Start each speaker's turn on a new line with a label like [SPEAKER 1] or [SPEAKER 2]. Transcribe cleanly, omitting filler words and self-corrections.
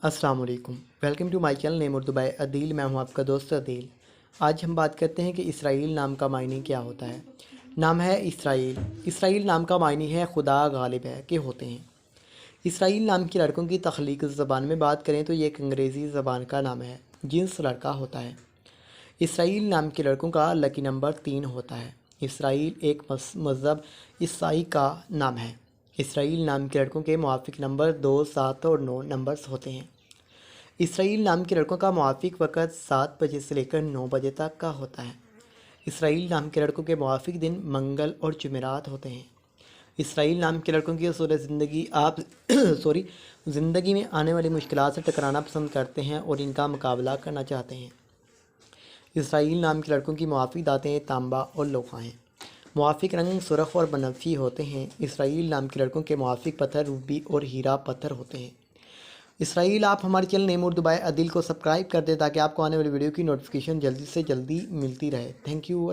[SPEAKER 1] السلام علیکم، welcome to my channel name Urdu by Adeel. میں ہوں آپ کا دوست عدیل۔ آج ہم بات کرتے ہیں کہ اسرائیل نام کا معنی کیا ہوتا ہے۔ نام ہے اسرائیل۔ اسرائیل نام کا معنی ہے خدا غالب ہے کہ ہوتے ہیں۔ اسرائیل نام کی لڑکوں کی تخلیق زبان میں بات کریں تو یہ ایک انگریزی زبان کا نام ہے، جنس لڑکا ہوتا ہے۔ اسرائیل نام کے لڑکوں کا لکی نمبر 3 ہوتا ہے۔ اسرائیل ایک مذہب عیسائی کا نام ہے۔ اسرائیل نام کے لڑکوں کے موافق نمبر 2، 7 اور 9 نمبرز ہوتے ہیں۔ اسرائیل نام کے لڑکوں کا موافق وقت 7 بجے سے لے کر 9 بجے تک کا ہوتا ہے۔ اسرائیل نام کے لڑکوں کے موافق دن منگل اور جمعرات ہوتے ہیں۔ اسرائیل نام کے لڑکوں کی اصول زندگی زندگی میں آنے والی مشکلات سے ٹکرانا پسند کرتے ہیں اور ان کا مقابلہ کرنا چاہتے ہیں۔ اسرائیل نام کے لڑکوں کی موافق دھاتیں تانبا اور لوہا ہیں۔ موافق رنگ سرخ اور بنفشی ہوتے ہیں۔ اسرائیل نام کے لڑکوں کے موافق پتھر روبی اور ہیرا پتھر ہوتے ہیں۔ اسرائیل، آپ ہمارے چینل نیم اردو بائی عدیل کو سبسکرائب کر دیں تاکہ آپ کو آنے والی ویڈیو کی نوٹیفیکیشن جلدی سے جلدی ملتی رہے۔ Thank you.